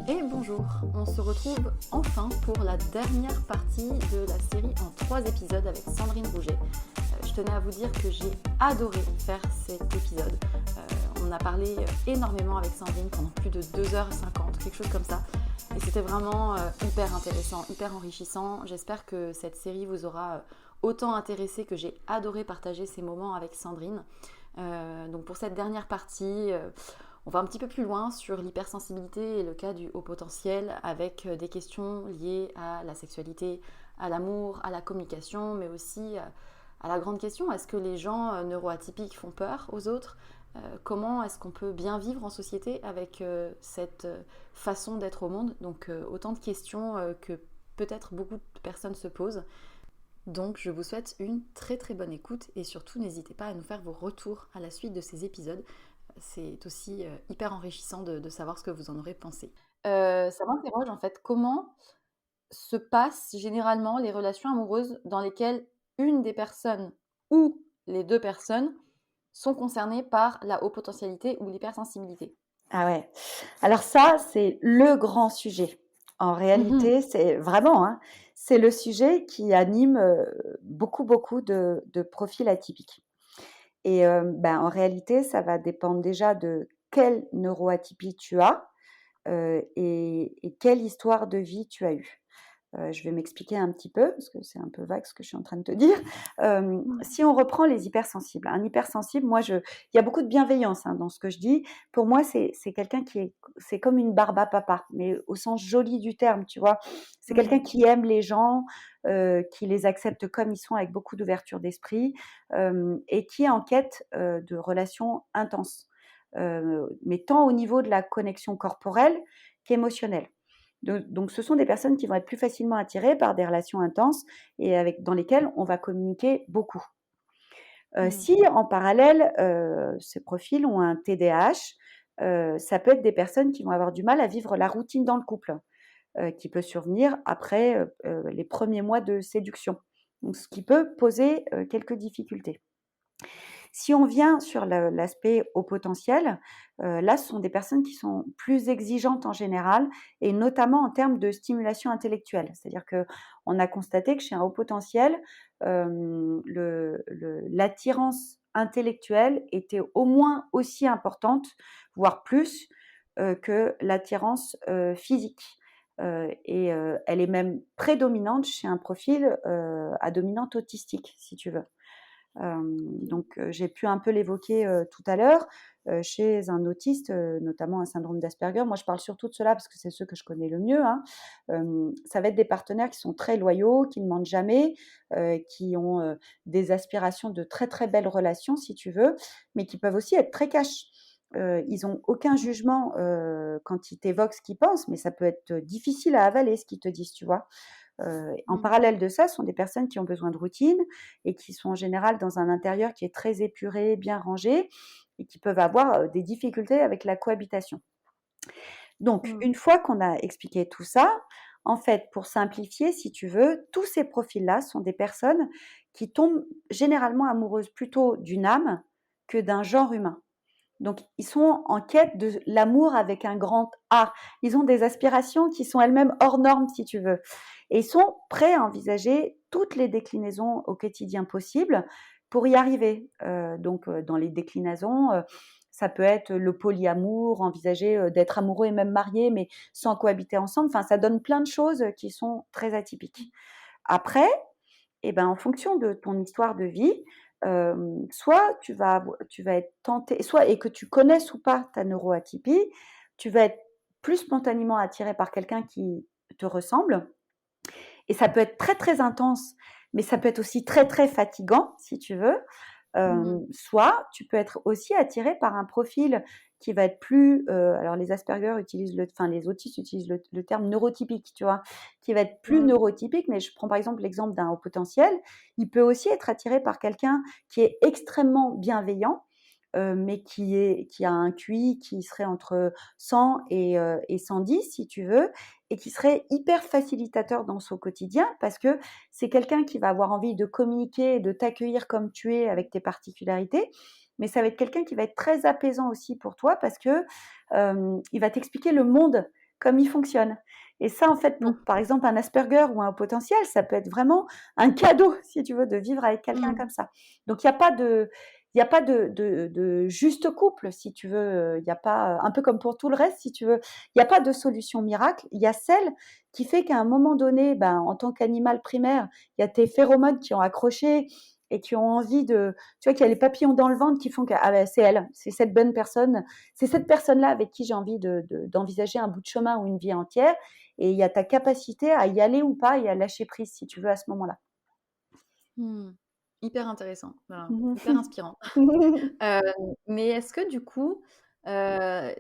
Et bonjour, on se retrouve enfin pour la dernière partie de la série en 3 épisodes avec Sandrine Rouget. Je tenais à vous dire que j'ai adoré faire cet épisode. On a parlé énormément avec Sandrine pendant plus de 2h50, quelque chose comme ça. Et c'était vraiment hyper intéressant, hyper enrichissant. J'espère que cette série vous aura autant intéressé que j'ai adoré partager ces moments avec Sandrine. Donc pour cette dernière partie, on va un petit peu plus loin sur l'hypersensibilité et le cas du haut potentiel avec des questions liées à la sexualité, à l'amour, à la communication, mais aussi à la grande question, est-ce que les gens neuroatypiques font peur aux autres ? Comment est-ce qu'on peut bien vivre en société avec cette façon d'être au monde ? Donc autant de questions que peut-être beaucoup de personnes se posent. Donc je vous souhaite une très très bonne écoute et surtout n'hésitez pas à nous faire vos retours à la suite de ces épisodes. C'est aussi hyper enrichissant de savoir ce que vous en aurez pensé. Ça m'interroge en fait, comment se passent généralement les relations amoureuses dans lesquelles une des personnes ou les deux personnes sont concernées par la haute potentialité ou l'hypersensibilité. Ah ouais. Alors ça, c'est le grand sujet. En Mhm. réalité, c'est vraiment, hein, c'est le sujet qui anime beaucoup de profils atypiques. Et en réalité, ça va dépendre déjà de quelle neuroatypie tu as et quelle histoire de vie tu as eue. Je vais m'expliquer un petit peu, parce que c'est un peu vague ce que je suis en train de te dire. Si on reprend les hypersensibles, un hypersensible, il y a beaucoup de bienveillance dans ce que je dis. Pour moi, c'est quelqu'un c'est comme une barbe à papa, mais au sens joli du terme, tu vois. C'est quelqu'un Mhm. qui aime les gens, qui les accepte comme ils sont, avec beaucoup d'ouverture d'esprit, et qui est en quête de relations intenses, mais tant au niveau de la connexion corporelle qu'émotionnelle. Donc, ce sont des personnes qui vont être plus facilement attirées par des relations intenses et dans lesquelles on va communiquer beaucoup. Mhm. Si en parallèle, ces profils ont un TDAH, ça peut être des personnes qui vont avoir du mal à vivre la routine dans le couple, qui peut survenir après les premiers mois de séduction. Donc, ce qui peut poser quelques difficultés. Si on vient sur l'aspect haut potentiel, là, ce sont des personnes qui sont plus exigeantes en général et notamment en termes de stimulation intellectuelle. C'est-à-dire qu'on a constaté que chez un haut potentiel, l'attirance intellectuelle était au moins aussi importante, voire plus, que l'attirance physique. Elle est même prédominante chez un profil à dominante autistique, si tu veux. J'ai pu un peu l'évoquer tout à l'heure chez un autiste, notamment un syndrome d'Asperger. Moi, je parle surtout de cela parce que c'est ceux que je connais le mieux. Ça va être des partenaires qui sont très loyaux, qui ne mentent jamais, qui ont des aspirations de très très belles relations, si tu veux, mais qui peuvent aussi être très cash. Ils n'ont aucun jugement quand ils t'évoquent ce qu'ils pensent, mais ça peut être difficile à avaler ce qu'ils te disent, tu vois. En Mhm. parallèle de ça, ce sont des personnes qui ont besoin de routine et qui sont en général dans un intérieur qui est très épuré, bien rangé et qui peuvent avoir des difficultés avec la cohabitation. Donc, Mhm. une fois qu'on a expliqué tout ça, en fait, pour simplifier, si tu veux, tous ces profils-là sont des personnes qui tombent généralement amoureuses plutôt d'une âme que d'un genre humain. Donc, ils sont en quête de l'amour avec un grand A. Ils ont des aspirations qui sont elles-mêmes hors normes, si tu veux. Et ils sont prêts à envisager toutes les déclinaisons au quotidien possibles pour y arriver. Dans les déclinaisons, ça peut être le polyamour, envisager d'être amoureux et même marié, mais sans cohabiter ensemble. Enfin, ça donne plein de choses qui sont très atypiques. Après, en fonction de ton histoire de vie, soit tu vas être tenté, soit et que tu connaisses ou pas ta neuroatypie, tu vas être plus spontanément attiré par quelqu'un qui te ressemble. Et ça peut être très très intense, mais ça peut être aussi très très fatigant, si tu veux. Mhm. Soit tu peux être aussi attiré par un profil qui va être plus, alors les Asperger utilisent les autistes utilisent le terme neurotypique, tu vois, qui va être plus Mhm. neurotypique. Mais je prends par exemple l'exemple d'un haut potentiel. Il peut aussi être attiré par quelqu'un qui est extrêmement bienveillant, mais qui a un QI qui serait entre 100 et 110, si tu veux, et qui serait hyper facilitateur dans son quotidien, parce que c'est quelqu'un qui va avoir envie de communiquer, de t'accueillir comme tu es avec tes particularités, mais ça va être quelqu'un qui va être très apaisant aussi pour toi, parce que il va t'expliquer le monde comme il fonctionne. Et ça, en fait, Mmh. pour, par exemple, un Asperger ou un haut potentiel, ça peut être vraiment un cadeau, si tu veux, de vivre avec quelqu'un Mmh. comme ça. Donc, il y a pas de juste couple, si tu veux. Il y a pas, un peu comme pour tout le reste, si tu veux. Il n'y a pas de solution miracle. Il y a celle qui fait qu'à un moment donné, ben, en tant qu'animal primaire, il y a tes phéromones qui ont accroché et qui ont envie de, tu vois, qu'il y a les papillons dans le ventre qui font que ah ben, c'est elle, c'est cette bonne personne, c'est cette personne-là avec qui j'ai envie d'envisager un bout de chemin ou une vie entière. Et il y a ta capacité à y aller ou pas et à lâcher prise, si tu veux, à ce moment-là. Mmh. Hyper intéressant, voilà, hyper inspirant. Heu, mais est-ce que du coup, heu,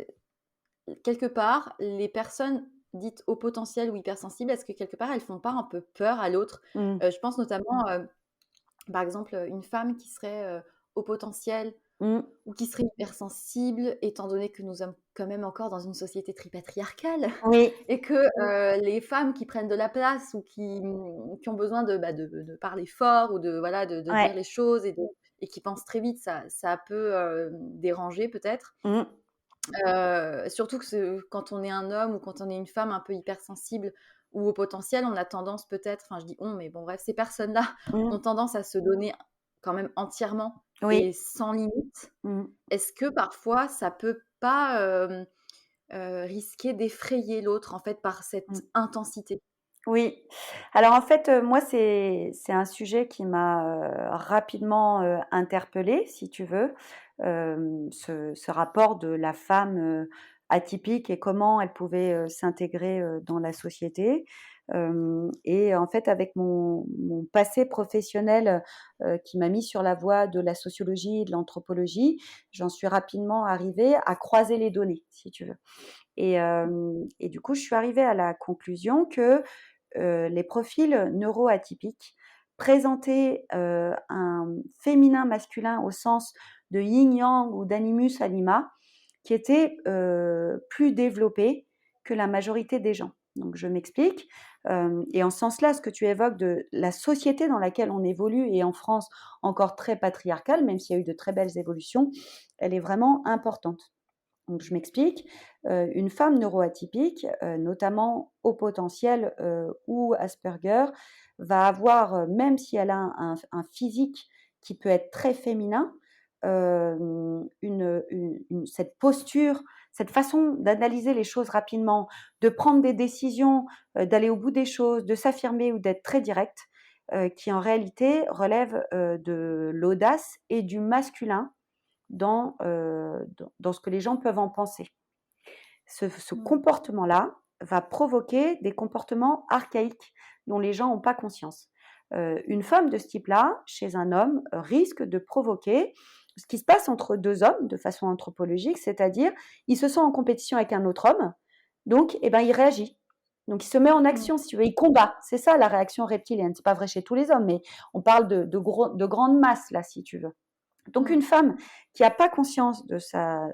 quelque part, les personnes dites haut potentiel ou hypersensibles, est-ce que quelque part elles font pas un peu peur à l'autre? Mm, Je pense notamment, par exemple, une femme qui serait, haut potentiel mm, ou qui serait hypersensible, étant donné que nous sommes quand même encore dans une société très patriarcale oui, et que, les femmes qui prennent de la place ou qui ont besoin de, bah, de parler fort ou de voilà, de dire ouais, les choses et qui pensent très vite, ça peut, déranger peut-être. mm, Surtout que quand on est un homme ou quand on est une femme un peu hypersensible ou au potentiel, on a tendance peut-être, enfin je dis on, mais bon bref, ces personnes-là mm, ont tendance à se donner quand même entièrement oui, et sans limite. mm, Est-ce que parfois ça peut pas, risquer d'effrayer l'autre en fait par mm. cette intensité? Oui. Alors en fait, moi, c'est un sujet qui m'a, rapidement, interpellée, si tu veux. Ce rapport de la femme, atypique et comment elle pouvait, s'intégrer, dans la société. Et en fait, avec mon passé professionnel, qui m'a mis sur la voie de la sociologie et de l'anthropologie, j'en suis rapidement arrivée à croiser les données, si tu veux. Et du coup, je suis arrivée à la conclusion que, les profils neuroatypiques présentaient, un féminin-masculin au sens de yin-yang ou d'animus anima qui était, plus développé que la majorité des gens. Donc je m'explique, et en ce sens-là, ce que tu évoques de la société dans laquelle on évolue et en France encore très patriarcale, même s'il y a eu de très belles évolutions, elle est vraiment importante. Donc je m'explique, une femme neuroatypique, notamment au potentiel, ou Asperger, va avoir, même si elle a un physique qui peut être très féminin, cette posture, cette façon d'analyser les choses rapidement, de prendre des décisions, d'aller au bout des choses, de s'affirmer ou d'être très directe, qui en réalité relève, de l'audace et du masculin dans ce que les gens peuvent en penser. Ce Mmh. comportement-là va provoquer des comportements archaïques dont les gens n'ont pas conscience. Une femme de ce type-là, chez un homme, risque de provoquer ce qui se passe entre deux hommes de façon anthropologique, c'est-à-dire il se sent en compétition avec un autre homme, donc eh ben, il réagit. Donc il se met en Mmh. action, si tu veux, il combat. C'est ça la réaction reptilienne. C'est pas vrai chez tous les hommes, mais on parle de grandes masses là, si tu veux. Donc Mmh. une femme qui a pas conscience de sa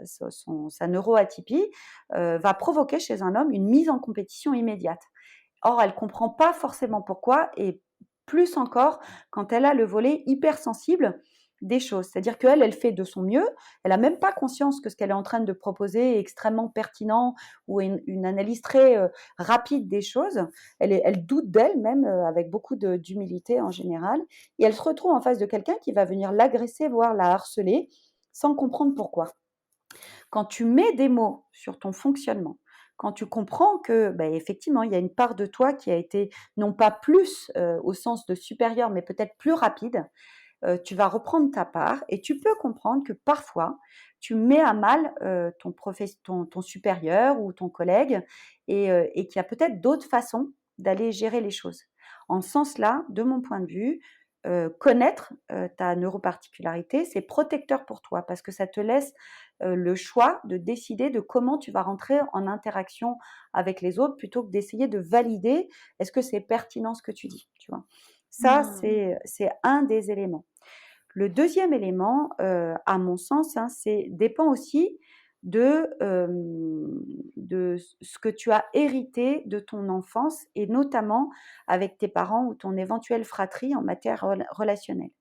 neuroatypie, va provoquer chez un homme une mise en compétition immédiate. Or, elle comprend pas forcément pourquoi et plus encore quand elle a le volet hypersensible des choses. C'est-à-dire qu'elle, elle fait de son mieux, elle a même pas conscience que ce qu'elle est en train de proposer est extrêmement pertinent ou une analyse très, rapide des choses. Elle doute d'elle même, avec beaucoup d'humilité en général et elle se retrouve en face de quelqu'un qui va venir l'agresser, voire la harceler, sans comprendre pourquoi. Quand tu mets des mots sur ton fonctionnement, quand tu comprends que, bah, effectivement, il y a une part de toi qui a été non pas plus, au sens de supérieur, mais peut-être plus rapide, tu vas reprendre ta part et tu peux comprendre que parfois, tu mets à mal, ton supérieur ou ton collègue et qu'il y a peut-être d'autres façons d'aller gérer les choses. En ce sens-là, de mon point de vue, connaître, ta neuroparticularité, c'est protecteur pour toi parce que ça te laisse, le choix de décider de comment tu vas rentrer en interaction avec les autres plutôt que d'essayer de valider: «Est-ce que c'est pertinent ce que tu dis?» Tu vois? Ça, Mmh. c'est un des éléments. Le deuxième élément, à mon sens, hein, c'est dépend aussi de ce que tu as hérité de ton enfance et notamment avec tes parents ou ton éventuelle fratrie en matière relationnelle.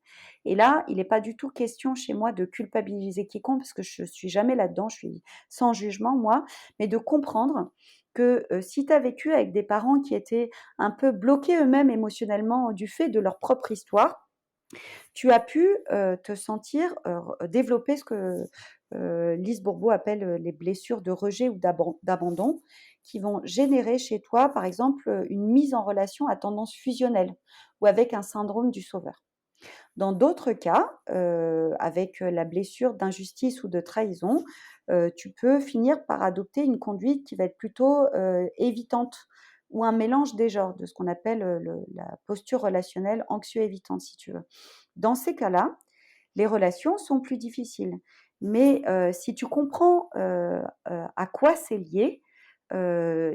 Et là, il n'est pas du tout question chez moi de culpabiliser quiconque parce que je suis jamais là-dedans, je suis sans jugement moi, mais de comprendre que si tu as vécu avec des parents qui étaient un peu bloqués eux-mêmes émotionnellement du fait de leur propre histoire, tu as pu te sentir développer ce que Lise Bourbeau appelle les blessures de rejet ou d'abandon, qui vont générer chez toi, par exemple, une mise en relation à tendance fusionnelle ou avec un syndrome du sauveur. Dans d'autres cas, avec la blessure d'injustice ou de trahison, tu peux finir par adopter une conduite qui va être plutôt évitante ou un mélange des genres, de ce qu'on appelle la posture relationnelle anxio-évitante, si tu veux. Dans ces cas-là, les relations sont plus difficiles. Mais si tu comprends à quoi c'est lié,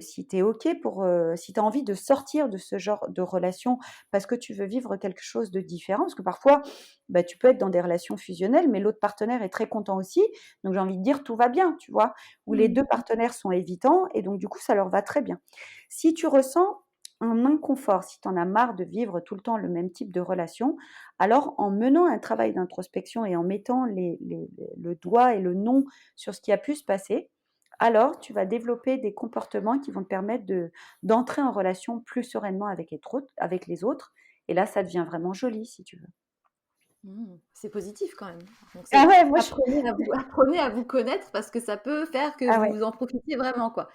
si tu es OK pour, si tu as envie de sortir de ce genre de relation parce que tu veux vivre quelque chose de différent, parce que parfois, bah, tu peux être dans des relations fusionnelles, mais l'autre partenaire est très content aussi. Donc j'ai envie de dire tout va bien, tu vois? Où les 2 partenaires sont évitants et donc du coup, ça leur va très bien. Si tu ressens un inconfort, si tu en as marre de vivre tout le temps le même type de relation, alors en menant un travail d'introspection et en mettant le doigt et le nom sur ce qui a pu se passer, alors tu vas développer des comportements qui vont te permettre d'entrer en relation plus sereinement avec les autres. Et là, ça devient vraiment joli, si tu veux. C'est positif quand même. Donc Ah c'est ouais, moi je... apprenez à vous connaître parce que ça peut faire que Ah ouais, vous en profitiez vraiment, quoi.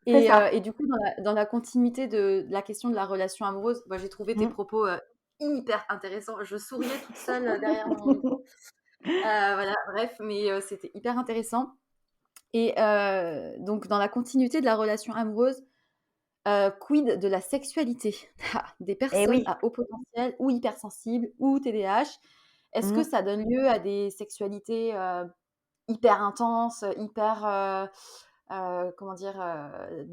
c'est ça. Et du coup, dans la continuité de la question de la relation amoureuse, moi, j'ai trouvé tes Mmh. propos hyper intéressants. Je souriais toute seule derrière mon micro. Voilà, bref, mais c'était hyper intéressant. Et donc, dans la continuité de la relation amoureuse, quid de la sexualité? Des Eh personnes oui. à haut potentiel ou hypersensibles ou TDAH, est-ce que Mmh. ça donne lieu à des sexualités hyper intenses, hyper, comment dire?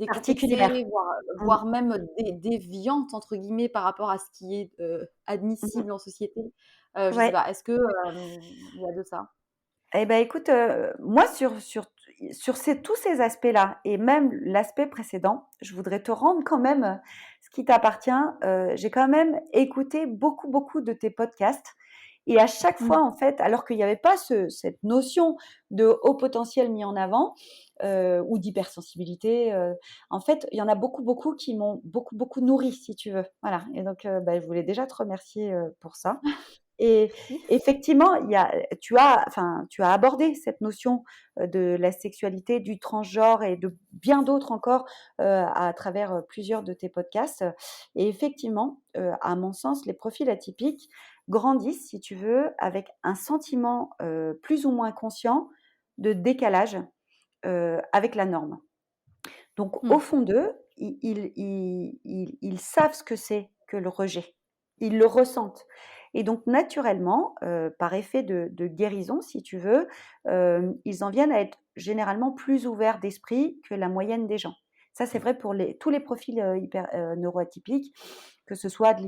Particulière. Décomplexées, voire Mmh. voire même «déviantes» entre guillemets par rapport à ce qui est, Mmh. admissible en société? Je sais Ouais. pas, est-ce que, il y a de ça? Eh ben, écoute, moi sur tous ces aspects-là et même l'aspect précédent, je voudrais te rendre quand même ce qui t'appartient. J'ai quand même écouté beaucoup, beaucoup de tes podcasts et à chaque Mmh. fois, en fait, alors qu'il n'y avait pas cette notion de haut potentiel mis en avant, ou d'hypersensibilité, en fait, il y en a beaucoup, beaucoup qui m'ont beaucoup, beaucoup nourrie, si tu veux. Voilà, et donc bah, je voulais déjà te remercier, pour ça. Et Merci. effectivement, tu as abordé cette notion de la sexualité, du transgenre et de bien d'autres encore à travers plusieurs de tes podcasts. Et effectivement, à mon sens, les profils atypiques grandissent, si tu veux, avec un sentiment plus ou moins conscient de décalage avec la norme. Donc, au Mmh. fond d'eux, ils savent ce que c'est que le rejet. Ils le ressentent. Et donc, naturellement, par effet de guérison, si tu veux, ils en viennent à être généralement plus ouverts d'esprit que la moyenne des gens. Ça, c'est vrai pour tous les profils neuroatypiques, que ce soit de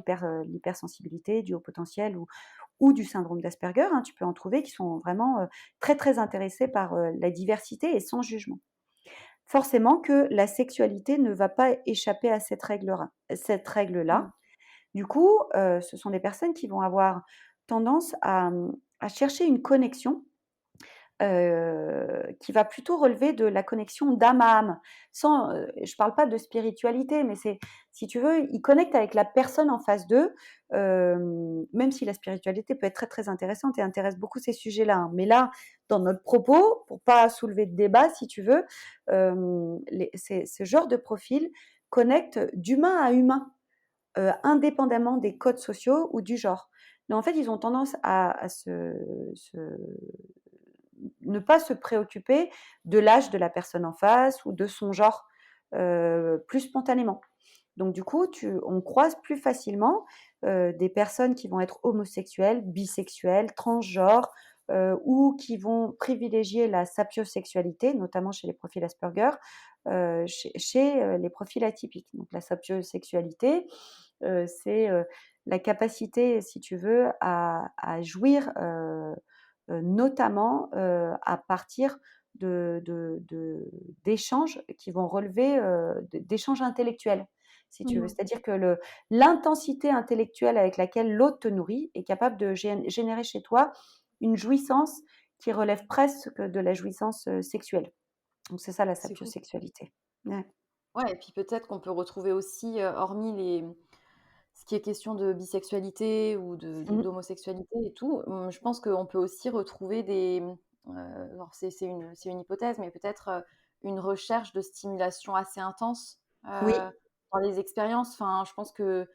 l'hypersensibilité, du haut potentiel ou du syndrome d'Asperger. Hein, tu peux en trouver qui sont vraiment très, très intéressés par la diversité et sans jugement. Forcément que la sexualité ne va pas échapper à cette Mmh. règle-là. Du coup, ce sont des personnes qui vont avoir tendance à chercher une connexion qui va plutôt relever de la connexion d'âme à âme. Je parle pas de spiritualité, mais c'est, si tu veux, ils connectent avec la personne en face d'eux, même si la spiritualité peut être très, très intéressante et intéresse beaucoup ces sujets-là, hein. Mais là, dans notre propos, pour pas soulever de débat, si tu veux, ce genre de profil connecte d'humain à humain, indépendamment des codes sociaux ou du genre. Mais en fait, ils ont tendance à ne pas se préoccuper de l'âge de la personne en face ou de son genre, plus spontanément. Donc du coup, on croise plus facilement des personnes qui vont être homosexuelles, bisexuelles, transgenres, ou qui vont privilégier la sapiosexualité, notamment chez les profils Asperger, chez les profils atypiques. Donc la sapiosexualité, c'est la capacité, si tu veux, à jouir notamment à partir d'échanges qui vont relever d'échanges intellectuels, si tu veux. Mmh. C'est-à-dire que l'intensité intellectuelle avec laquelle l'autre te nourrit est capable de générer chez toi une jouissance qui relève presque de la jouissance sexuelle. Donc c'est ça la C'est cool. sapiosexualité. Ouais. Ouais et puis peut-être qu'on peut retrouver aussi, hormis ce qui est question de bisexualité ou Mmh. d'homosexualité et tout, je pense qu'on peut aussi retrouver alors c'est une hypothèse, mais peut-être, une recherche de stimulation assez intense, Oui, dans les expériences. Enfin, je pense que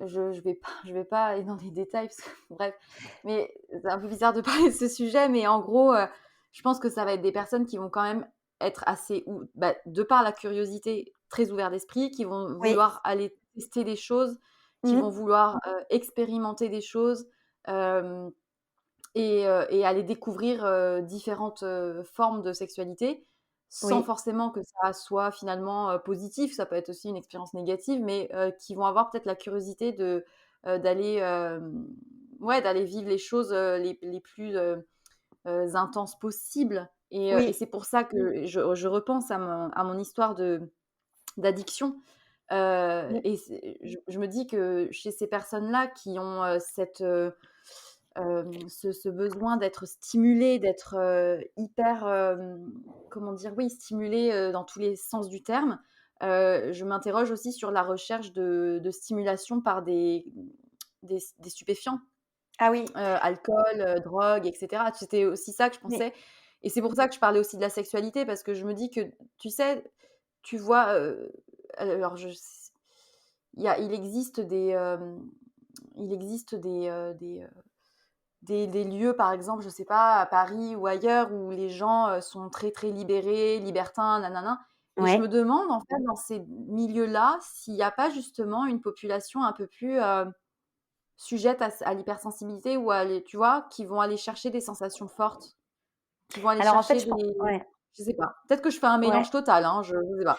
je vais pas aller dans les détails parce que bref, mais c'est un peu bizarre de parler de ce sujet, mais en gros, je pense que ça va être des personnes qui vont quand même être assez ou bah, de par la curiosité, très ouverts d'esprit, qui vont oui. vouloir aller tester des choses, qui Mmh. vont vouloir, expérimenter des choses, hem et aller découvrir, différentes, formes de sexualité, sans Oui, forcément que ça soit finalement, positif. Ça peut être aussi une expérience négative, mais qui vont avoir peut-être la curiosité d'aller, ouais, d'aller vivre les choses, les plus, intenses possibles et oui. c'est pour ça que je repense à mon histoire d'addiction, Mmh. et je me dis que chez ces personnes-là qui ont, ce besoin d'être stimulé, d'être, hyper, comment dire? Oui, stimulé, dans tous les sens du terme. Je m'interroge aussi sur la recherche de stimulation par des stupéfiants, Ah oui, alcool, drogue et cetera. C'était aussi ça que je mais pensais et c'est pour ça que je parlais aussi de la sexualité parce que je me dis que, tu sais, tu vois, alors il existe des lieux, par exemple, je sais pas, à Paris ou ailleurs, où les gens, sont très, très libérés, libertins, nanana et je me ouais. demande, en fait, dans ces milieux-là, s'il y a pas justement une population un peu plus, sujette à l'hypersensibilité ou à les tu vois? Qui vont aller chercher des sensations fortes, qui vont aller Alors en fait, chercher je pen ouais, je sais pas. Peut-être que je fais un ouais. mélange total, hein, je sais pas.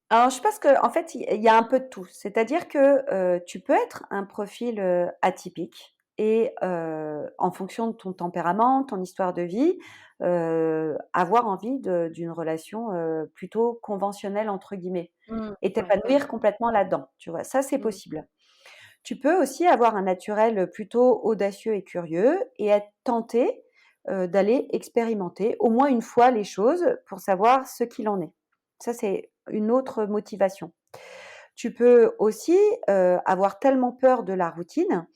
Alors je pense qu'en fait, il y a un peu de tout. C'est-à-dire que, tu peux être un profil, atypique et en fonction de ton tempérament, ton histoire de vie, avoir envie d'une relation, plutôt «conventionnelle» entre guillemets et Ouais, ouais. t'épanouir complètement là-dedans, tu vois? Ça, c'est Mmh. possible. Tu peux aussi avoir un naturel, plutôt audacieux et curieux et être tenté, d'aller expérimenter au moins une fois les choses pour savoir ce qu'il en est. Ça, c'est une autre motivation. Tu peux aussi, avoir tellement peur de la routine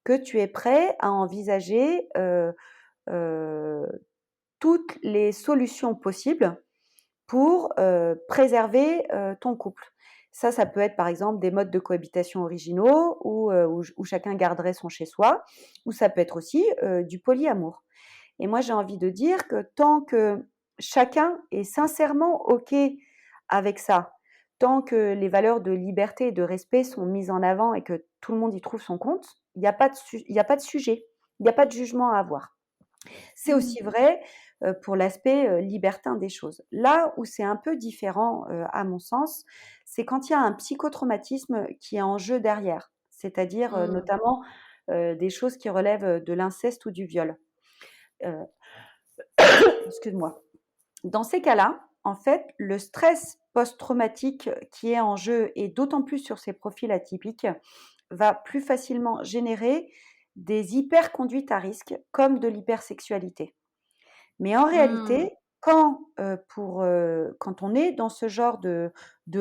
que tu es prêt à envisager, heu, toutes les solutions possibles pour, préserver, ton couple. Ça peut être, par exemple, des modes de cohabitation originaux où chacun garderait son chez soi, ou ça peut être aussi, du polyamour et moi, j'ai envie de dire que tant que chacun est sincèrement OK avec ça, tant que les valeurs de liberté et de respect sont mises en avant et que tout le monde y trouve son compte, il y a pas de sujet, il y a pas de jugement à avoir. C'est Mmh. aussi vrai, pour l'aspect, libertin des choses. Là où c'est un peu différent, à mon sens, c'est quand il y a un psychotraumatisme qui est en jeu derrière. C'est-à-dire, Mmh. notamment, des choses qui relèvent, de l'inceste ou du viol. Heu, excuse-moi. Dans ces cas-là, en fait, le stress post-traumatique qui est en jeu et d'autant plus sur ces profils atypiques, va plus facilement générer des hyperconduites à risque comme de l'hypersexualité. Mais en Mmh. réalité, quand on est dans ce genre de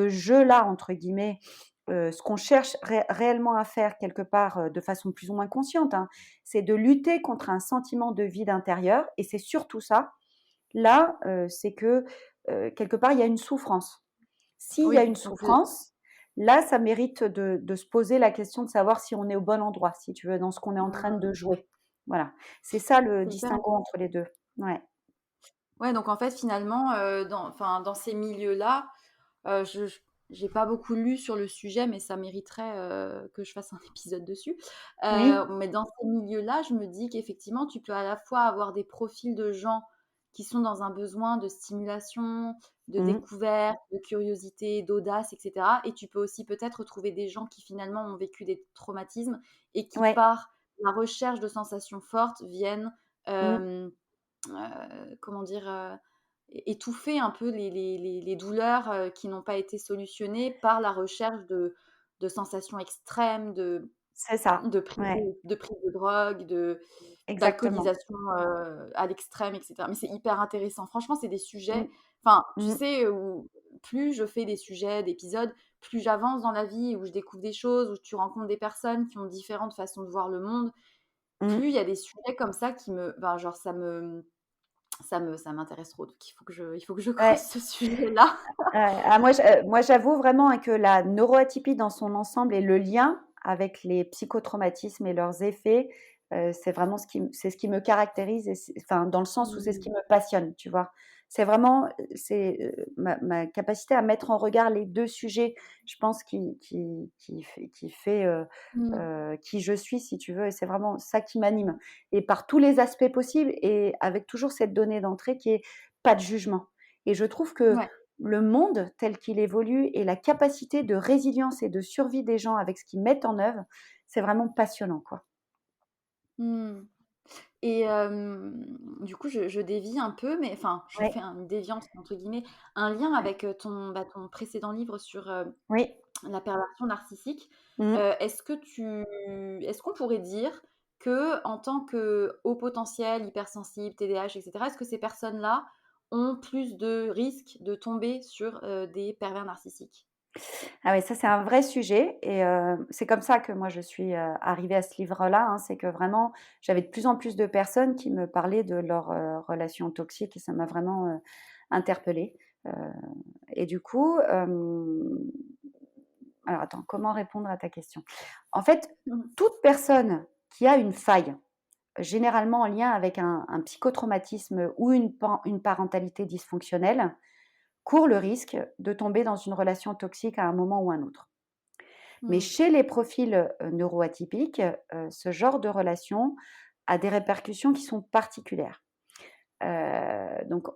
«jeu-là» entre guillemets, ce qu'on cherche réellement à faire quelque part, de façon plus ou moins consciente, hein, c'est de lutter contre un sentiment de vide intérieur et c'est surtout ça. Là, c'est que, quelque part, il y a une souffrance. S'il y a Oui, une donc souffrance, là, ça mérite de se poser la question de savoir si on est au bon endroit, si tu veux, dans ce qu'on est en train mmh, de jouer. Voilà. C'est ça le c'est hyper distinguo entre les 2. Ouais. ouais, donc en fait, finalement, dans ces milieux-là, je j'ai pas beaucoup lu sur le sujet, mais ça mériterait, que je fasse un épisode dessus. Oui. Mais dans ces milieux-là, je me dis qu'effectivement, tu peux à la fois avoir des profils de gens qui sont dans un besoin de stimulation, de Mmh. découverte, de curiosité, d'audace et cetera et tu peux aussi peut-être trouver des gens qui finalement ont vécu des traumatismes et qui Ouais. par la recherche de sensations fortes viennent, Mmh. comment dire? Étouffer un peu les douleurs, qui n'ont pas été solutionnées par la recherche de sensations extrêmes, C'est ça. de prise Ouais, de prise de drogue, exactement. d'alcoolisation, à l'extrême et cetera. Mais c'est hyper intéressant. Franchement, c'est des Mmh. sujets enfin, tu Mmh. sais, où plus je fais des sujets, d'épisodes, plus j'avance dans la vie, où je découvre des choses, où tu rencontres des personnes qui ont différentes façons de voir le monde, Mmh. plus il y a des sujets comme ça qui me enfin, genre ça m'intéresse trop, donc il faut que je creuse Ouais. ce sujet-là. Ah moi j'avoue vraiment, hein, que la neuroatypie dans son ensemble et le lien avec les psychotraumatismes et leurs effets, c'est vraiment c'est ce qui me caractérise et c'est enfin, dans le sens où c'est ce Mmh. qui me passionne, tu vois? C'est vraiment, c'est, ma capacité à mettre en regard les 2 sujets, je pense qui fait, Mmh. qui je suis, si tu veux, et c'est vraiment ça qui m'anime et par tous les aspects possibles et avec toujours cette donnée d'entrée qui est pas de jugement et je trouve que Ouais. le monde tel qu'il évolue et la capacité de résilience et de survie des gens avec ce qu'ils mettent en œuvre, c'est vraiment passionnant, quoi. Mmh. Et du coup, je dévie un peu, mais enfin, je Ouais, fais une «déviance» entre guillemets, un lien ouais. avec, ton précédent livre sur, Oui. la perversion narcissique. Mmh. Est-ce qu'on pourrait dire que en tant que haut potentiel, hypersensible, TDAH et cetera, est-ce que ces personnes-là ont plus de risques de tomber sur, des pervers narcissiques? Ah ouais, ça, c'est un vrai sujet et c'est comme ça que moi je suis, arrivée à ce livre-là, hein. C'est que vraiment, j'avais de plus en plus de personnes qui me parlaient de leurs, relations toxiques et ça m'a vraiment, interpellée, heu et du coup, alors attends, comment répondre à ta question? En fait, Mmh. toute personne qui a une faille, généralement en lien avec un psychotraumatisme ou une parentalité dysfonctionnelle, court le risque de tomber dans une relation toxique à un moment ou un autre. Mais Mmh. chez les profils, neuroatypiques, ce genre de relation a des répercussions qui sont particulières. Donc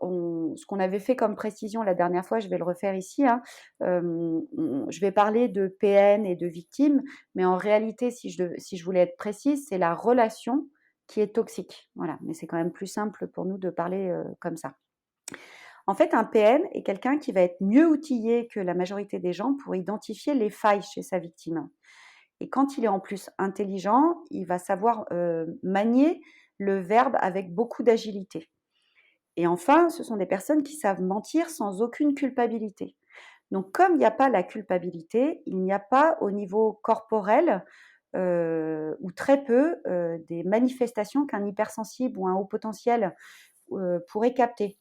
ce qu'on avait fait comme précision la dernière fois, je vais le refaire ici, hein, je vais parler de PN et de victime, mais en réalité, si je voulais être précise, c'est la relation qui est toxique. Voilà, mais c'est quand même plus simple pour nous de parler, comme ça. En fait, un PN est quelqu'un qui va être mieux outillé que la majorité des gens pour identifier les failles chez sa victime. Et quand il est en plus intelligent, il va savoir, manier le verbe avec beaucoup d'agilité. Et enfin, ce sont des personnes qui savent mentir sans aucune culpabilité. Donc comme il n'y a pas la culpabilité, il n'y a pas au niveau corporel, ou très peu, des manifestations qu'un hypersensible ou un haut potentiel, pourrait capter.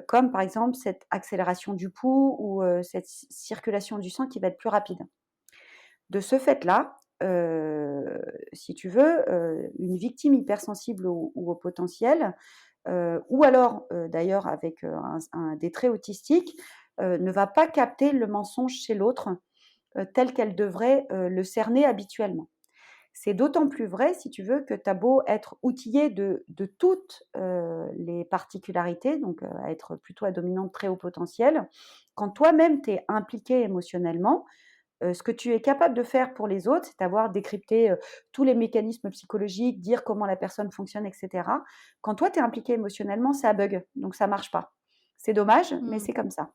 Comme par exemple cette accélération du pouls ou, cette circulation du sang qui va être plus rapide. De ce fait-là, si tu veux, une victime hypersensible ou au potentiel, ou alors, d'ailleurs avec, des traits autistiques, ne va pas capter le mensonge chez l'autre, tel qu'elle devrait, le cerner habituellement. C'est d'autant plus vrai, si tu veux, que tu as beau être outillé de toutes, les particularités, donc à être plutôt à dominante très haut potentiel, quand toi-même tu es impliqué émotionnellement, ce que tu es capable de faire pour les autres, c'est avoir décrypté, tous les mécanismes psychologiques, dire comment la personne fonctionne et cetera. Quand toi, tu es impliqué émotionnellement, ça bug, donc ça marche pas. C'est dommage, mais Mmh. c'est comme ça.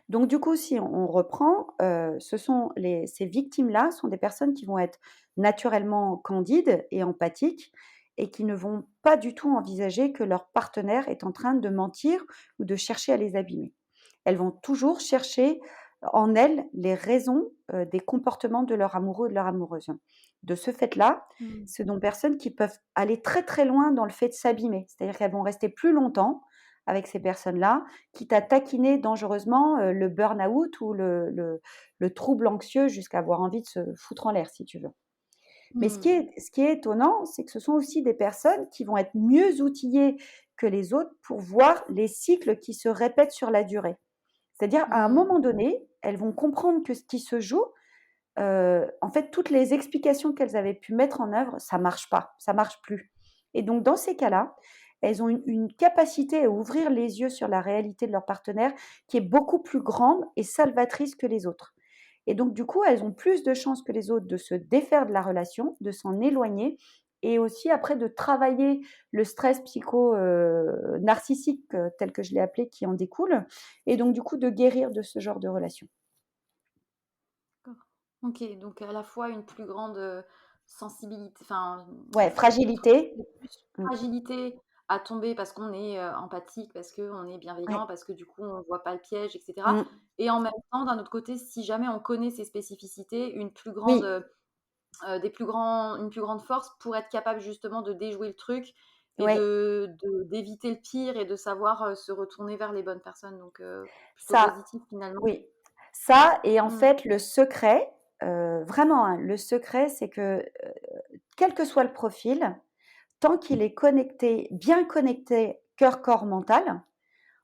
Donc du coup, si on reprend, ce sont ces victimes-là sont des personnes qui vont être naturellement candides et empathiques et qui ne vont pas du tout envisager que leur partenaire est en train de mentir ou de chercher à les abîmer. Elles vont toujours chercher en elles les raisons, des comportements de leur amoureux ou de leur amoureuse. De ce fait-là, Mmh. ce sont personnes qui peuvent aller très, très loin dans le fait de s'abîmer. C'est-à-dire qu'elles vont rester plus longtemps avec ces personnes-là, quitte à taquiner dangereusement, le burn-out ou le trouble anxieux jusqu'à avoir envie de se foutre en l'air, si tu veux. Mais Mmh. ce qui est étonnant, c'est que ce sont aussi des personnes qui vont être mieux outillées que les autres pour voir les cycles qui se répètent sur la durée. C'est-à-dire, à un Mmh. moment donné, elles vont comprendre que ce qui se joue, en fait, toutes les explications qu'elles avaient pu mettre en œuvre, ça marche pas, ça marche plus. Et donc dans ces cas-là, elles ont une capacité à ouvrir les yeux sur la réalité de leur partenaire qui est beaucoup plus grande et salvatrice que les autres. Et donc du coup, elles ont plus de chances que les autres de se défaire de la relation, de s'en éloigner et aussi après de travailler le stress narcissique, tel que je l'ai appelé, qui en découle et donc du coup de guérir de ce genre de relation. D'accord. OK, donc à la fois une plus grande, sensibilité, enfin, Ouais, notre côté fragilité. plus Mmh. fragilité à tomber parce qu'on est, empathique, parce qu'on est bienveillant, Ouais. parce que du coup on voit pas le piège et cetera Mmh. et en même temps, d'un autre côté, si jamais on connaît ses spécificités, une plus grande, Oui, une plus grande force pour être capable justement de déjouer le truc et ouais, d'éviter le pire et de savoir, se retourner vers les bonnes personnes donc plutôt ça, positif finalement. oui. Ça et en Mmh. fait, le secret, vraiment, hein, le secret, c'est que, quel que soit le profil, tant qu'il est connecté, bien connecté cœur, corps, mental,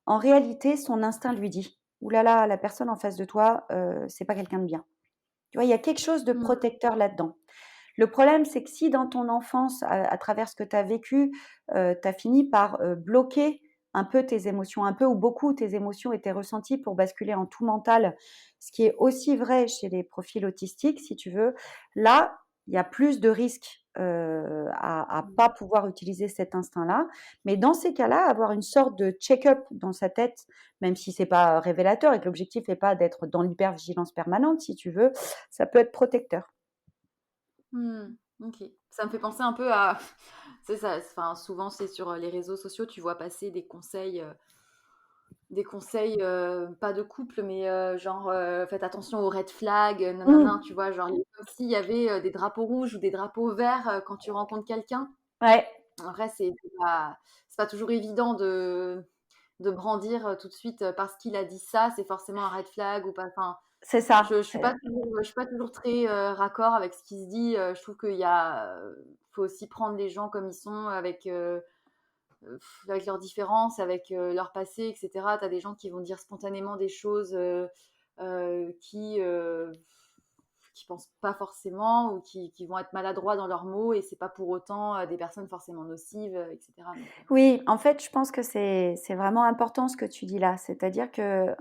en réalité, son instinct lui dit: «Ouh là là, la personne en face de toi, c'est pas quelqu'un de bien». Tu vois? Il y a quelque chose de Mmh. protecteur là-dedans. Le problème, c'est que si dans ton enfance, à travers ce que tu as vécu, tu as fini par, bloquer un peu tes émotions, un peu ou beaucoup tes émotions et tes ressentis pour basculer en tout mental, ce qui est aussi vrai chez les profils autistiques, si tu veux. Là, il y a plus de risques, à Mmh. pas pouvoir utiliser cet instinct-là. Mais dans ces cas-là, avoir une sorte de check-up dans sa tête, même si c'est pas révélateur et que l'objectif est pas d'être dans l'hypervigilance permanente, si tu veux, ça peut être protecteur. Mmh. OK. Ça me fait penser un peu à c'est ça, enfin, souvent, c'est sur, les réseaux sociaux, tu vois passer des conseils, pas de couple, mais genre, faites attention aux red flags, Mmh. nin tu vois? Genre, comme s'il y avait, des drapeaux rouges ou des drapeaux verts, quand tu rencontres quelqu'un. Ouais. Après, c'est pas toujours évident de brandir, tout de suite, parce qu'il a dit ça, c'est forcément un red flag ou pas, enfin, C'est ça, je suis pas c'est toujours très, raccord avec ce qui se dit, je trouve qu'il y a, faut aussi prendre les gens comme ils sont avec leurs différences, avec, leur passé et cetera. Tu as des gens qui vont dire spontanément des choses, heu, qui, heu, qui pensent pas forcément ou qui vont être maladroits dans leurs mots et c'est pas pour autant, des personnes forcément nocives, et cetera donc oui, en fait, je pense que c'est vraiment important ce que tu dis là. C'est-à-dire que,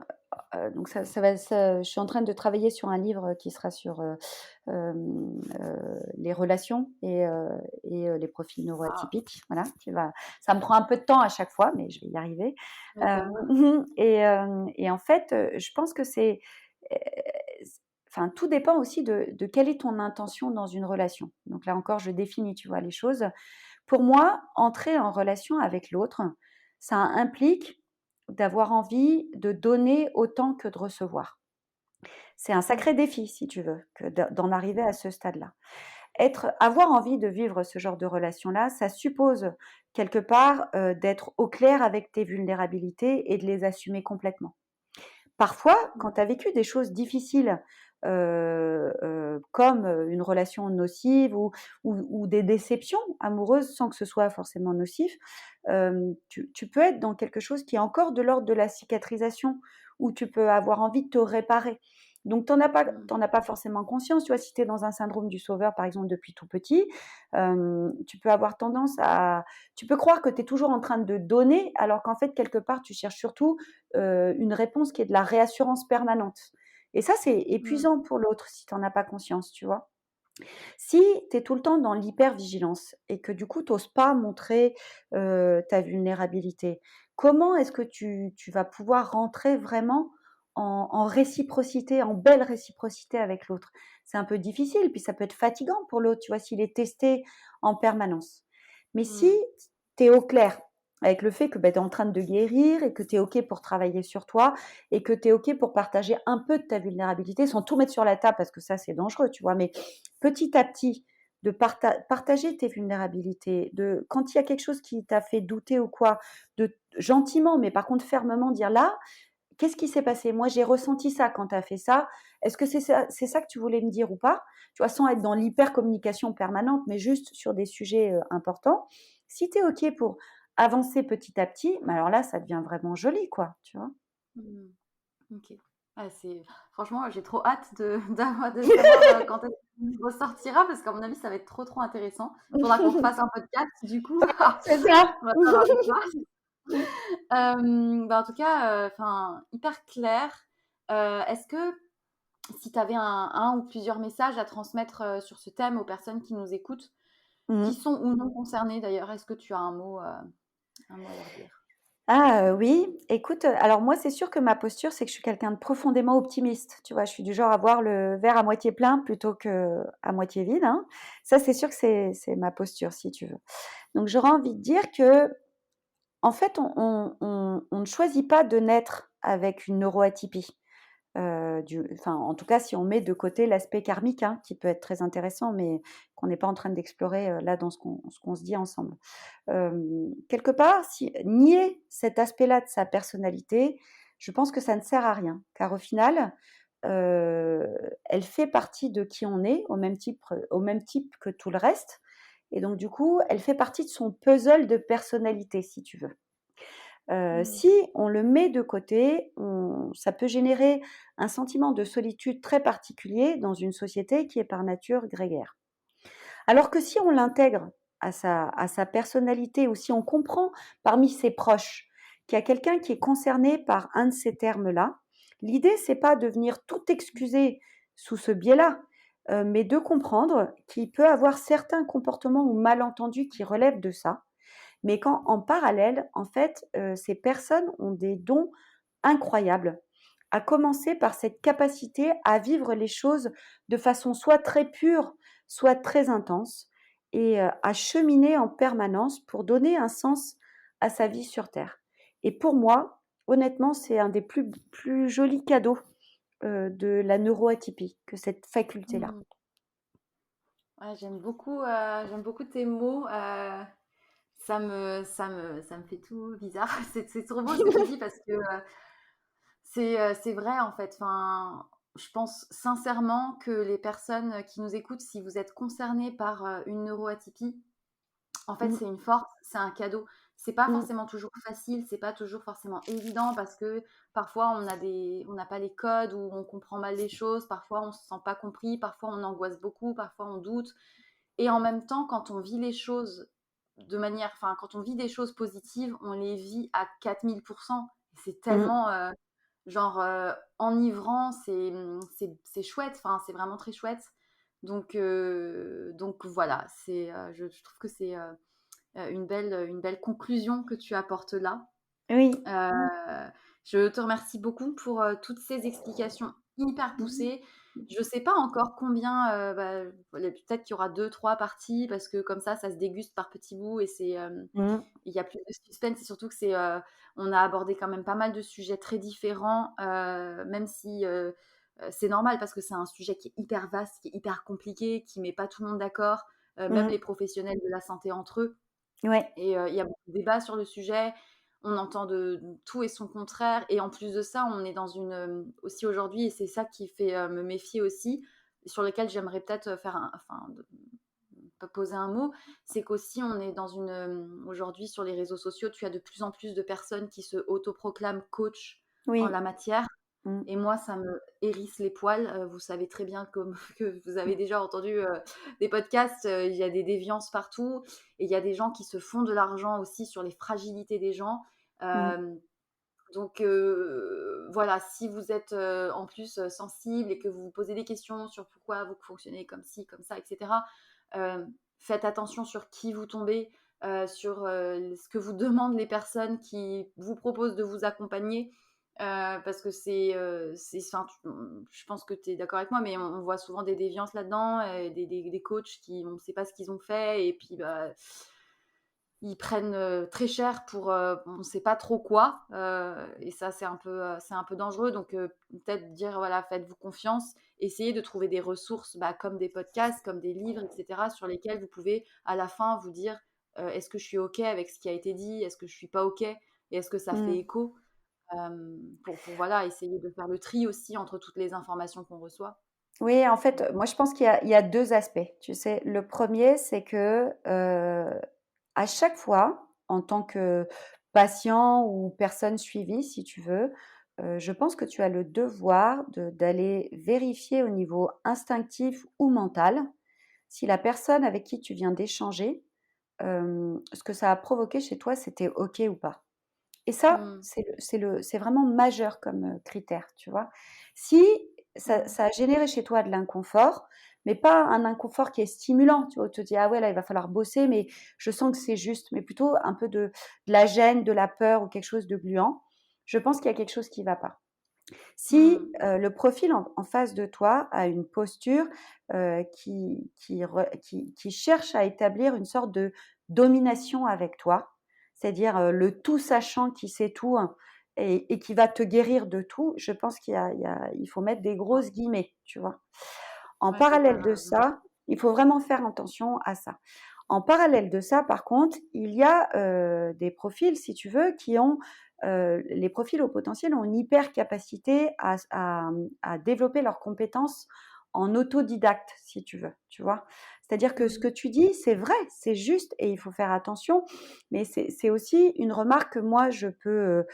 donc ça je suis en train de travailler sur un livre qui sera sur, les relations les profils ah, neuroatypiques, voilà, qui va ça me prend un peu de temps à chaque fois, mais je vais y arriver. d'accord. Et en fait, je pense que heu, enfin, tout dépend aussi de quelle est ton intention dans une relation. Donc là encore, je définis, tu vois, les choses. Pour moi, entrer en relation avec l'autre, ça implique d'avoir envie de donner autant que de recevoir. C'est un Mmh. sacré défi, si tu veux, que d'en arriver à ce stade-là. Avoir envie de vivre ce genre de relation-là, ça suppose quelque part, d'être au clair avec tes vulnérabilités et de les assumer complètement. Parfois, quand Mmh. tu as vécu des choses difficiles, comme, une relation nocive ou des déceptions amoureuses sans que ce soit forcément nocif, tu peux être dans quelque chose qui est encore de l'ordre de la cicatrisation, où tu peux avoir envie de te réparer. Donc Mmh. tu as pas forcément conscience, tu vois? Si tu es dans un syndrome du sauveur, par exemple, depuis tout petit, tu peux avoir tendance à tu peux croire que tu es toujours en train de donner, alors qu'en fait, quelque part, tu cherches surtout une réponse qui est de la réassurance permanente. Et ça, c'est Mmh. épuisant pour l'autre si tu en as pas conscience, tu vois? Si tu es tout le temps dans l'hypervigilance et que du coup, tu oses pas montrer, ta vulnérabilité, comment est-ce que tu vas pouvoir rentrer vraiment en réciprocité, en belle réciprocité avec l'autre? C'est un peu difficile, puis ça peut être fatigant pour l'autre, tu vois? S'il est testé en permanence. Mais si Mmh. tu es au clair avec le fait que, bah, tu es en train de guérir et que tu es OK pour travailler sur toi et que tu es OK pour partager un peu de ta vulnérabilité sans tout mettre sur la table parce que ça, c'est dangereux, tu vois? Mais petit à petit, de partager tes vulnérabilités, de quand il y a quelque chose qui t'a fait douter ou quoi, de gentiment, mais par contre fermement dire: «Là, qu'est-ce qui s'est passé? Moi, j'ai ressenti ça quand tu as fait ça. Est-ce que c'est ça que tu voulais me dire ou pas?» Tu vois? Sans être dans l'hyper-communication permanente, mais juste sur des sujets, importants. Si tu es OK pour avancer petit à petit, mais alors là, ça devient vraiment joli, quoi, tu vois? Mmh. OK. Ah c'est franchement, j'ai trop hâte de de savoir, quand est-ce que le livre sortira parce qu'à mon avis, ça va être trop, trop intéressant. Faudra qu'on refasse un podcast du coup. C'est ça. On va savoir de quoi. Bah, en tout cas, enfin, hyper clair. Est-ce que si tu avais un ou plusieurs messages à transmettre, sur ce thème aux personnes qui nous écoutent, Mmh. qui sont ou non concernées d'ailleurs, est-ce que tu as un mot à leur dire? Oui, écoute, alors moi, c'est sûr que ma posture, c'est que je suis quelqu'un de profondément optimiste, tu vois? Je suis du genre à voir le verre à moitié plein plutôt qu'à moitié vide, hein. Ça, c'est sûr que c'est ma posture, si tu veux. Donc j'aurais envie de dire que en fait, on ne choisit pas de naître avec une neuroatypie. Enfin, en tout cas, si on met de côté l'aspect karmique, hein, qui peut être très intéressant, mais qu'on n'est pas en train d'explorer, là, dans ce qu'on se dit ensemble. Quelque part, si nier cet aspect-là de sa personnalité, je pense que ça ne sert à rien, car au final, heu, elle fait partie de qui on est, au même type que tout le reste, et donc du coup, elle fait partie de son puzzle de personnalité, si tu veux. Mmh. Si on le met de côté, ça peut générer un sentiment de solitude très particulier dans une société qui est par nature grégaire. Alors que si on l'intègre à sa personnalité, ou si on comprend parmi ses proches qu'il y a quelqu'un qui est concerné par un de ces termes-là, l'idée, c'est pas de venir tout excuser sous ce biais-là, mais de comprendre qu'il peut avoir certains comportements ou malentendus qui relèvent de ça, mais quand en parallèle, en fait, ces personnes ont des dons incroyables, à commencer par cette capacité à vivre les choses de façon soit très pure, soit très intense, et à cheminer en permanence pour donner un sens à sa vie sur terre. Et pour moi, honnêtement, c'est un des plus jolis cadeaux, de la neuroatypie, que cette faculté-là. Mmh. Ouais, j'aime beaucoup tes mots. Ça me fait tout bizarre. C'est trop beau ce que tu dis parce que c'est vrai en fait. Enfin, je pense sincèrement que les personnes qui nous écoutent, si vous êtes concernés par une neuroatypie, en fait, Mmh, c'est une force, c'est un cadeau. C'est pas mmh, forcément toujours facile, c'est pas toujours forcément évident parce que parfois on n'a pas les codes ou on comprend mal les choses, parfois on se sent pas compris, parfois on angoisse beaucoup, parfois on doute. Et en même temps, quand on vit les choses enfin, quand on vit des choses positives, on les vit à 4000%. C'est mmh. tellement, genre, enivrant, c'est chouette, enfin, c'est vraiment très chouette. Donc voilà, je trouve que c'est une belle conclusion que tu apportes là. Oui. Mmh. Je te remercie beaucoup pour, toutes ces explications hyper Mmh. poussées. Je sais pas encore combien, voilà, peut-être qu'il y aura 2 3 parties parce que comme ça se déguste par petits bouts et Mmh. il y a plus de suspense et surtout que on a abordé quand même pas mal de sujets très différents, même si, c'est normal parce que c'est un sujet qui est hyper vaste, qui est hyper compliqué, qui met pas tout le monde d'accord, même Mmh. les professionnels de la santé entre eux. Ouais. Et il y a beaucoup de débats sur le sujet. On entend de tout et son contraire et en plus de ça, on est dans aussi aujourd'hui et c'est ça qui fait, me méfier aussi, sur lequel j'aimerais peut-être, faire un enfin, poser un mot, c'est qu'aussi on est aujourd'hui sur les réseaux sociaux, tu as de plus en plus de personnes qui se autoproclament coach en Oui. la matière Mmh. et moi ça me hérisse les poils. Vous savez très bien comme que vous avez déjà entendu, des podcasts, il y a des déviances partout et il y a des gens qui se font de l'argent aussi sur les fragilités des gens. Mmh. Hem donc voilà, si vous êtes, en plus, sensible et que vous vous posez des questions sur pourquoi vous fonctionnez comme ci, comme ça et cetera, faites attention sur qui vous tombez, sur, ce que vous demandent les personnes qui vous proposent de vous accompagner, parce que c'est enfin, je pense que tu es d'accord avec moi, mais on voit souvent des déviances là-dedans, des coachs qui on ne sait pas ce qu'ils ont fait et puis, bah ils prennent, très cher pour, on ne sait pas trop quoi, et ça c'est un peu dangereux donc peut-être dire voilà, faites-vous confiance, essayez de trouver des ressources, bah, comme des podcasts, comme des livres et cetera sur lesquels vous pouvez à la fin vous dire: «Est-ce que je suis OK avec ce qui a été dit? Est-ce que je suis pas OK? Et est-ce que ça fait Mmh. écho?» Pour voilà, essayer de faire le tri aussi entre toutes les informations qu'on reçoit. Oui, en fait, moi, je pense qu'il y a 2 aspects, tu sais? Le premier, c'est que, à chaque fois, en tant que patient ou personne suivie, si tu veux, je pense que tu as le devoir d'aller vérifier au niveau instinctif ou mental, si la personne avec qui tu viens d'échanger, ce que ça a provoqué chez toi, c'était OK ou pas. Et ça, Mmh. c'est vraiment majeur comme, critère, tu vois? Si Mmh. ça a généré chez toi de l'inconfort, mais pas un inconfort qui est stimulant, tu vois? Où tu te dis: «Ah ouais, là, il va falloir bosser, mais je sens que c'est juste», mais plutôt un peu de la gêne, de la peur ou quelque chose de gluant. Je pense qu'il y a quelque chose qui va pas. Si, Mmh. le profil en face de toi a une posture, qui cherche à établir une sorte de domination avec toi, c'est-à-dire, le tout sachant qui sait tout, hein, et qui va te guérir de tout, je pense il faut mettre des Ouais, grosses guillemets, tu vois? En ouais, tu parallèle de raison. ça, il faut vraiment faire attention à ça. En parallèle de ça, par contre, il y a, des profils, si tu veux, qui ont, les profils au potentiel ont une hyper capacité à développer leurs compétences en autodidacte, si tu veux, tu vois? C'est-à-dire que ce Mmh. que tu dis, c'est vrai, c'est juste et il faut faire attention, mais c'est aussi une remarque que moi je peux,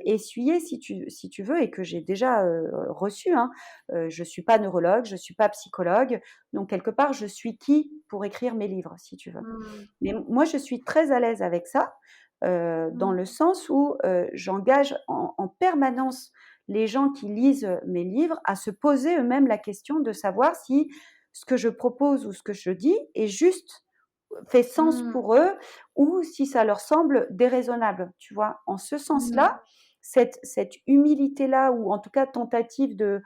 essuyer si tu veux et que j'ai déjà, reçue, hein. Je suis pas neurologue, je suis pas psychologue, donc quelque part, je suis qui pour écrire mes livres, si tu veux. Mmh. Mais moi, je suis très à l'aise avec ça, dans Mmh. le sens où, j'engage en permanence les gens qui lisent, mes livres à se poser eux-mêmes la question de savoir si ce que je propose ou ce que je dis est juste, fait sens Mmh. pour eux ou si ça leur semble déraisonnable, tu vois? En ce Mmh. sens-là, cette humilité-là ou en tout cas tentative de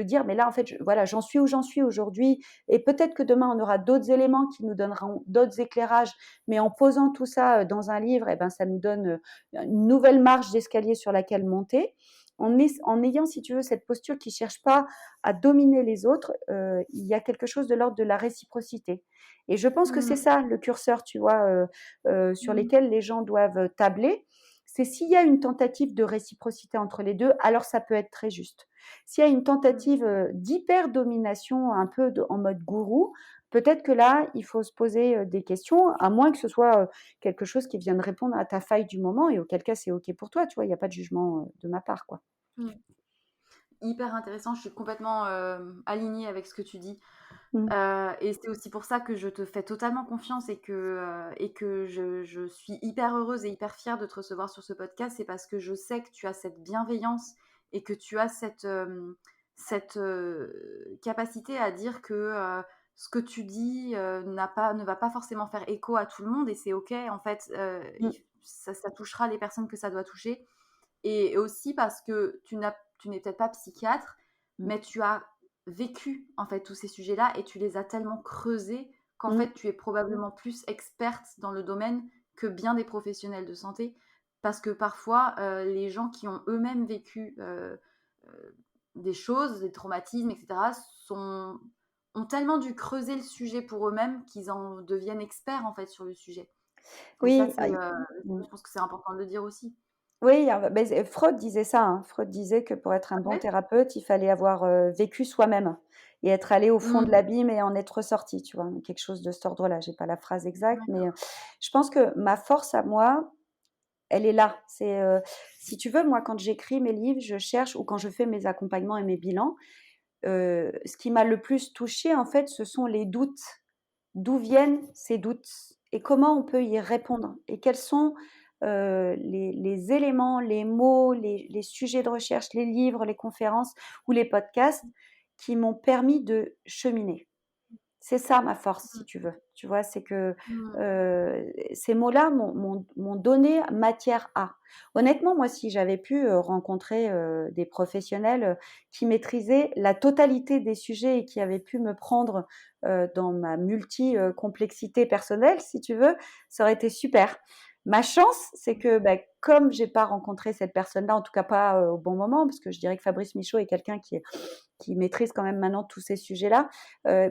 dire: «Mais là, en fait, voilà, j'en suis où j'en suis aujourd'hui et peut-être que demain, on aura d'autres éléments qui nous donneront d'autres éclairages, mais en posant tout ça, dans un livre et ben, ça nous donne, une nouvelle marche d'escalier sur laquelle monter». En ayant, si tu veux, cette posture qui cherche pas à dominer les autres, il y a quelque chose de l'ordre de la réciprocité et je pense que c'est Mmh. ça le curseur, tu vois, sur Mmh. lesquels les gens doivent tabler. C'est s'il y a une tentative de réciprocité entre les 2, alors ça peut être très juste. S'il y a une Mmh. tentative, d'hyper-domination un peu en mode gourou, peut-être que là, il faut se poser, des questions, à moins que ce soit, quelque chose qui vienne répondre à ta faille du moment et auquel cas c'est OK pour toi, tu vois? Il y a pas de jugement, de ma part, quoi. Mmh. Hyper intéressant, je suis complètement, alignée avec ce que tu dis. Mmh. Et c'est aussi pour ça que je te fais totalement confiance et que je suis hyper heureuse et hyper fière de te recevoir sur ce podcast. C'est parce que je sais que tu as cette bienveillance et que tu as cette capacité à dire que, ce que tu dis, ne va pas forcément faire écho à tout le monde et c'est OK. En fait, Mmh. ça touchera les personnes que ça doit toucher et aussi parce que tu n'es peut-être pas psychiatre, Mmh. mais tu as vécu en fait tous ces sujets-là et tu les as tellement creusés qu'en Mmh. fait tu es probablement plus experte dans le domaine que bien des professionnels de santé. Parce que parfois, les gens qui ont eux-mêmes vécu des choses, des traumatismes, etc., ont tellement dû creuser le sujet pour eux-mêmes qu'ils en deviennent experts en fait sur le sujet. Et ça, Oui, c'est, mmh. je pense que c'est important de le dire aussi. Oui, beh, Freud disait ça, hein. Freud disait que pour être un bon Ouais. thérapeute, il fallait avoir, vécu soi-même et être allé au fond de Mmh. l'abîme et en être ressorti, tu vois? Quelque chose de cet ordre-là. J'ai pas la phrase exacte, mais, D'accord. je pense que ma force à moi, elle est là. Si tu veux, moi, quand j'écris mes livres, je cherche ou quand je fais mes accompagnements et mes bilans, ce qui m'a le plus touchée, en fait, ce sont les doutes. D'où viennent ces doutes et comment on peut y répondre? Et quels sont, les éléments, les mots, les sujets de recherche, les livres, les conférences ou les podcasts qui m'ont permis de cheminer? C'est ça ma force, si Mmh. tu veux, tu vois? C'est que, Mmh. ces mots-là m'ont donné matière à. Honnêtement, moi, si j'avais pu, rencontrer, des professionnels, qui maîtrisaient la totalité des sujets et qui avaient pu me prendre, dans ma complexité personnelle, si tu veux, ça aurait été super. Ma chance, c'est que, bah, comme j'ai pas rencontré cette personne-là, en tout cas pas, au bon moment, parce que je dirais que Fabrice Michaud est quelqu'un qui maîtrise quand même maintenant tous ces sujets-là.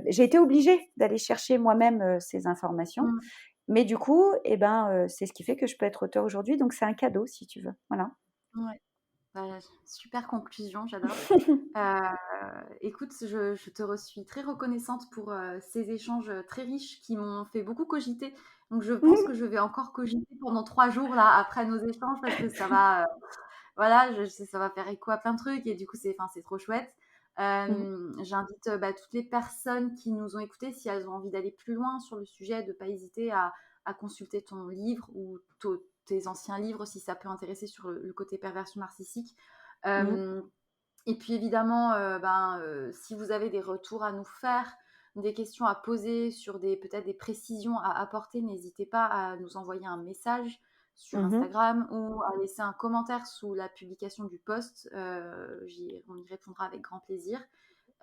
J'ai été obligée d'aller chercher moi-même, ces informations. Mmh. Mais du coup, eh ben, c'est ce qui fait que je peux être auteure aujourd'hui, donc c'est un cadeau si tu veux. Voilà. Ouais. Bah, super conclusion, j'adore. Heu, écoute, je te suis très reconnaissante pour, ces échanges, très riches qui m'ont fait beaucoup cogiter. Donc je pense que je vais encore cogiter pendant 3 jours là, après nos échanges parce que ça va, voilà, je sais ça va faire écho à plein de trucs et du coup, c'est trop chouette. Mmh. J'invite, bah, toutes les personnes qui nous ont écoutés, si elles ont envie d'aller plus loin sur le sujet, de pas hésiter à consulter ton livre ou tes anciens livres si ça peut intéresser sur le côté perversion narcissique. Mmh. Hem Et puis évidemment, si vous avez des retours à nous faire, des questions à poser sur peut-être des précisions à apporter, n'hésitez pas à nous envoyer un message sur Mmh. Instagram ou à laisser un commentaire sous la publication du post. On y répondra avec grand plaisir.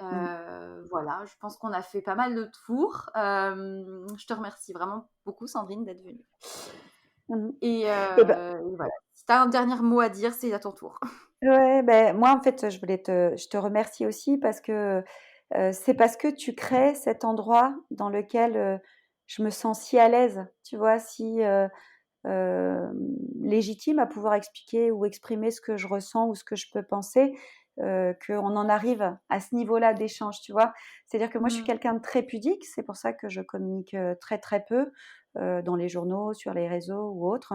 Mmh. Voilà, je pense qu'on a fait pas mal de tours. Je te remercie vraiment beaucoup, Sandrine, d'être venue. Mmh. Et ben Et voilà, si tu as un dernier mot à dire, c'est à ton tour. ouais, ben moi, en fait, je te remercie aussi parce que, c'est parce que tu crées cet endroit dans lequel, je me sens si à l'aise, tu vois? Légitime à pouvoir expliquer ou exprimer ce que je ressens ou ce que je peux penser, qu'on en arrive à ce niveau-là d'échange, tu vois? C'est-à-dire que moi, je suis Mmh. quelqu'un de très pudique, c'est pour ça que je communique, très, très peu, dans les journaux, sur les réseaux ou autres,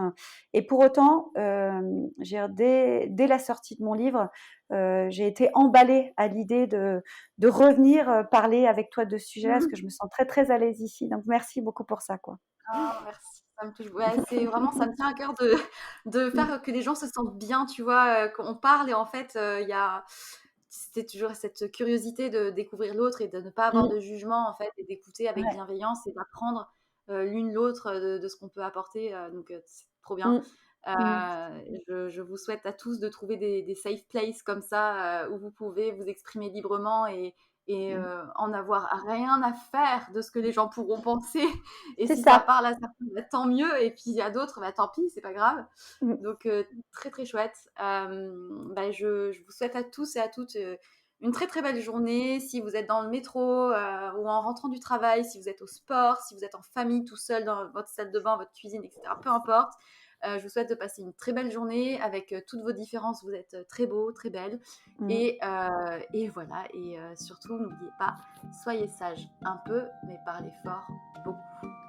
et pour autant, je veux dire dès la sortie de mon livre, j'ai été emballée à l'idée de revenir, parler avec toi de ce sujet-là, parce que je me sens très, très à l'aise ici. Donc merci beaucoup pour ça, quoi. Ah merci, ça me touche. Ouais, c'est vraiment ça me tient à cœur de Mmh. faire que les gens se sentent bien, tu vois? Qu'on parle et en fait, il y a c'était toujours cette curiosité de découvrir l'autre et de ne pas avoir Mmh. de jugement, en fait, et d'écouter avec Ouais. bienveillance et d'apprendre, l'une l'autre, de ce qu'on peut apporter, donc c'est trop bien. Mmh. Mmh. Je vous souhaite à tous de trouver des safe places comme ça, où vous pouvez vous exprimer librement Mmh. en avoir rien à faire de ce que les gens pourront penser. Et C'est si ça ça. parle à certains, bah, tant mieux. Et puis il y a d'autres, bah, tant pis, c'est pas grave. Mmh. Donc très très chouette. Je vous souhaite à tous et à toutes une très très belle journée. Si vous êtes dans le métro ou en rentrant du travail, si vous êtes au sport, si vous êtes en famille tout seul dans votre salle de bain, votre cuisine, etc. Peu importe. Je vous souhaite de passer une très belle journée avec toutes vos différences. Vous êtes très beaux, très belles. Mmh. Et voilà. Et surtout, n'oubliez pas, soyez sages un peu, mais parlez fort beaucoup.